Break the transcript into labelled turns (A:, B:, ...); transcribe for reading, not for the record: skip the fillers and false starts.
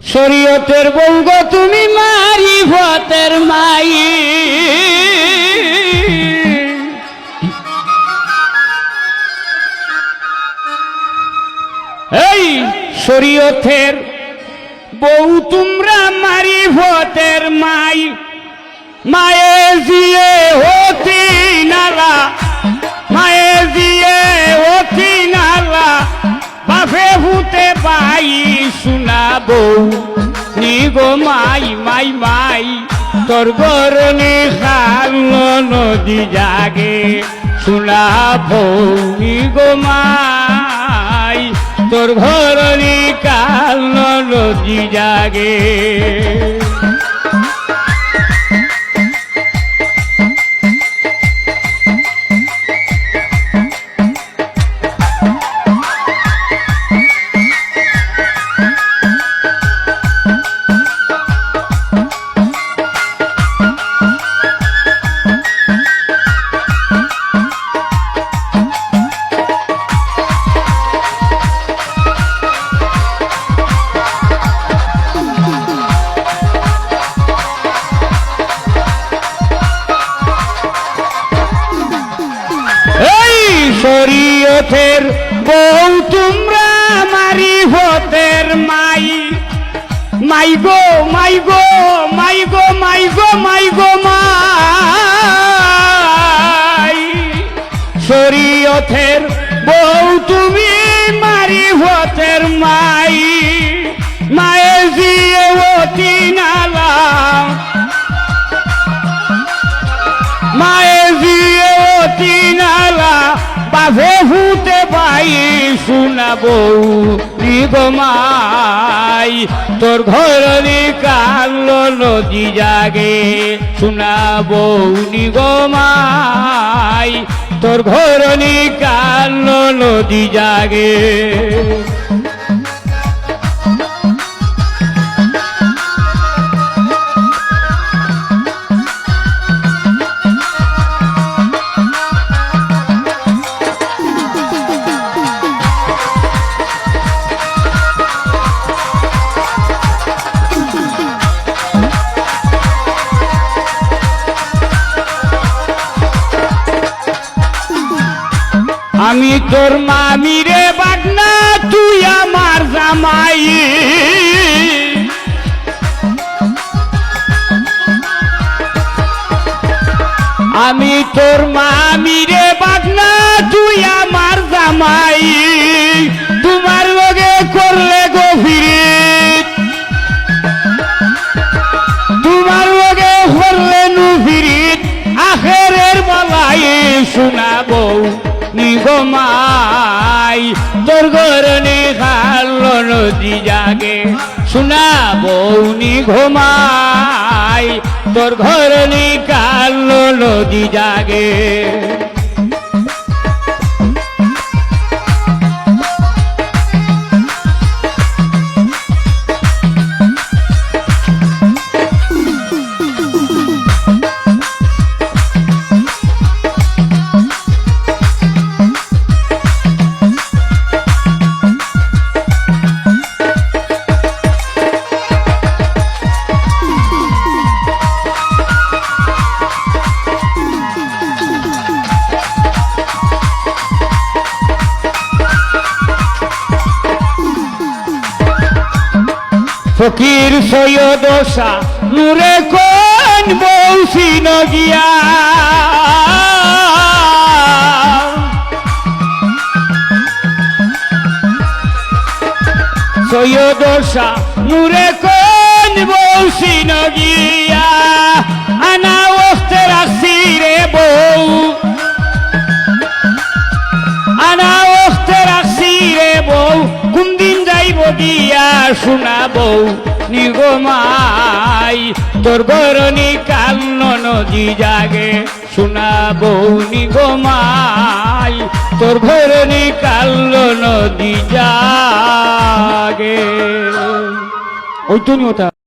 A: শরীয়তের বৌগ তুমি মারিফতের মাই এই শরীয়তের বউ তোমরা মারিফতের মাই মায়ে জিয়ে হতি নালা মায়ে জিয়ে হতি নালা বাফে ভূতে পাই শুনাবো নিগো মাই মাই মাই তোর গরনে খাল নদী জাগে শুনাবো নিগো মাই তোর ঘরনি কাল নদী জাগে শরীয়তের বউ তোমরা মারিফতের মাই মাই গো মাই গো মাই গো মাই গো মাই গো মাই শরীয়তের বউ তুমি মারিফতের মাই মায়ে জিয়ে অতি নালা মায়ে জিয়ে অতি নালা বাভে ভূতে পাই শুনাবো নিগো মাই তোর ঘরনি কাল নদী জাগে শুনাবো নিগো মাই তোর ঘরনি কাল নদী জাগে আমি তোর মামি রে বাগনা তুই আমার জামাই আমি তোর মামি রে বাগনা তুই আমার জামাই তোমার লগে করলে গভীর তোমার লগে করলে নুফিরিত আখেরের বলাই শোনাবো নিগো মাই তোর গরনে খাল নদী জাগে শুনাবো নিগো মাই তোর ঘরনে কাল নদী জাগে ফকির সৈয়দ শাহ নূরে কোন বৌসি নগিয়া সৈয়দ শাহ নূরে কোন বৌসি নগিয়া আনা ওস্তে রাখছি রে বউ আনা ওস্তে রাখছি রে বউ কোন দিন যাইব দিয়া শুনাবো নিগো মাই তোর গরনি কাল নদী জাগে শুনাবো নিগো মাই তোর গরনি কাল নদী জাগে ওই তো